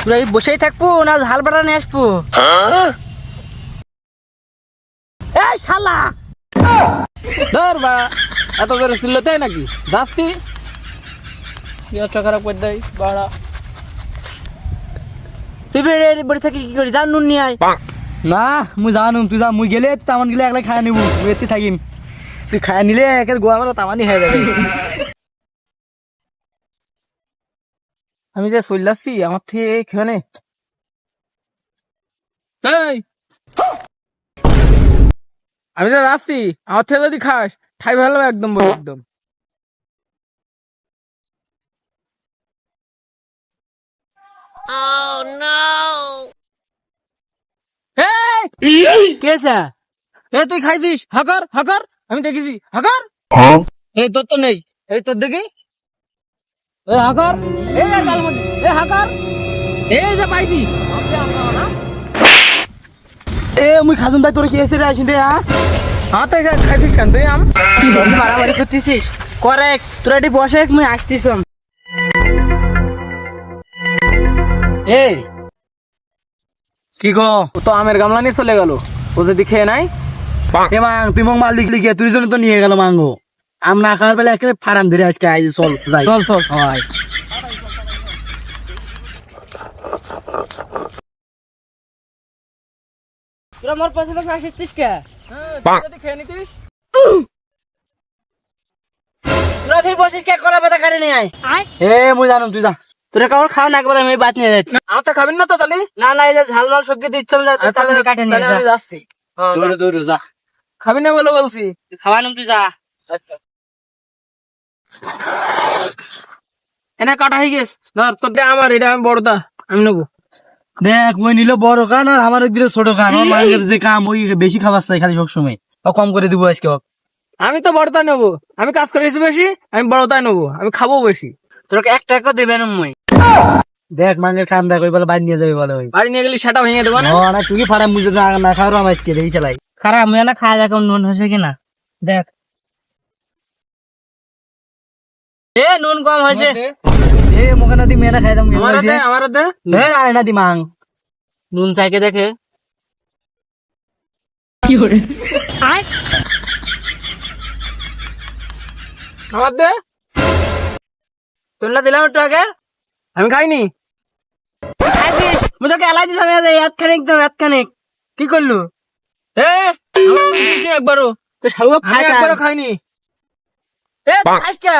তোরা এই বসেই থাকবো না ঝাল বাটা নিয়ে আসবো? এই শালা ধর বা এত করে ছিল তাই নাকি যাচ্ছি খারাপ করে দেয় বাড়া। তুই বসে থাকি কি করি? যা নুন নিয়ে আয়। না মুই জানুম তুই যা, মুই গেলে তামান গেলে একলা খাই নিব, এতে থাকিম। তুই খাই নিলে একের গোয়া মানে তামানি হয়ে যাবে। আমি যে চলে যাচ্ছি আমার থেকে এখানে আমি যে যাচ্ছি আমার থেকে যদি খাস ঠাই ভালো একদম বল একদম। কেসা তুই খাইছিস হাকার হাকার আমি দেখেছি হাকার। এই তোর তো নেই, এই তোর দেখি হাকার হাকার এই যে পাইছি। এ মুই খাজুন ভাই তোর কি এসে রে আসিন রে? হ্যাঁ তো খাইছিস কেন তুই? বাড়াবাড়ি করতেছিস? করেক্ট, তোরা এটি বসে মুই আসতিস। এই কি গো? ও তো আমের গামলা নিয়ে চলে গেল, ও যদি খেয়ে নাই। এ মাং তুই মং মাল লিখলি গিয়ে তুই জন্য তো নিয়ে গেল মাঙ্গো। আম না খাওয়ার বেলা একেবারে ফাড়াম ধরে আজকে আই চল যাই। চল চল হয় তোরা মোর পছন্দ আসিস কে? যদি খেয়ে নিতিস তোরা ফির বসিস কে? কলা পাতা কাটে নিয়ে আয়। এ মুই জানুম তুই যা। তোরা কাউর খাও না, একবার আমি বাদ নিয়ে যাচ্ছি। আমার তো খাবেন না তো তাহলে? না না, এই যে ঝাল মাল সবজি দিচ্ছ কাটে নিয়ে তাহলে আমি যা। যাচ্ছি। দৌড়ে দৌড়ে যা। খাবি না বলে বলছি। খাওয়ানো তুই যা। এনে কাটা হয়ে গেছে, ধর তোর আমার এটা আমি বড়টা আমি নেবো। দেখ ওই নিল বড় কান আর আমার দিলে ছোট কান। আমার মায়ের যে কাম ওই বেশি খাবার চাই খালি সবসময়, ও কম করে দিব আজকে। আমি তো বড়টা নেবো, আমি কাজ করেছি বেশি, আমি বড়টাই নেবো, আমি খাবো বেশি। তোরা এক টাকা দেবে না মই। দেখ মাঙ্গের কান দেখ ওই বলে বাইরে নিয়ে যাবে বলে ওই। বাড়ি নিয়ে গেলে সেটা ভেঙে দেবো না। ও না তুই ফাড়া মুই যদি না খাওয়ার আমার আজকে দেখি চালাই। খারাপ মুই না খাওয়া দেখো নুন হয়েছে কিনা দেখ। এ নুন কম হয়েছে। এ মোকে না দি মেয়ে না খাই দাম আমার হাতে আমার হাতে আরে না দি মাং নুন চাইকে দেখে। আমার দে। তোর না দিলাম একটু আগে। আমি খাইনি। খাইছিস? মুই তোকে এলাই দিস। আমি এত খানিক দাও, এত খানিক কি করলু? আমার দিস নি একবারও, আমি একবারও খাইনি। এ খাইস কে?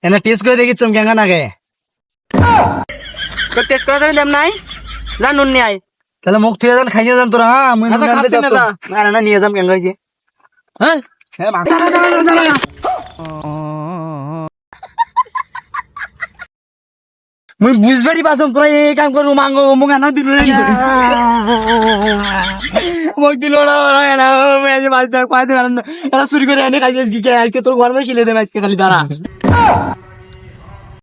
এনে টেস্ট করে দেখি চমকেঙ্গা নাগে। তোর টেস্ট করার জন্য দাম নাই? যা নুন নিয়ে আয়। তাহলে মুখ থেকে যান খাইয়ে যান তোরা। হ্যাঁ মুই আচ্ছা, খাচ্ছি না তা। না না নিয়ে যাম কেঙ্গা হয়েছে। হ্যাঁ মুই বুঝবারই পারতাম তোরা এই কাম করবো মাঙ্গো মুখ আনা দিল মুখ দিল না বাড়িতে এরা চুরি করে এনে খাইছিস কি তোর ঘর খেলে দেবে আজকে খালি দাঁড়া।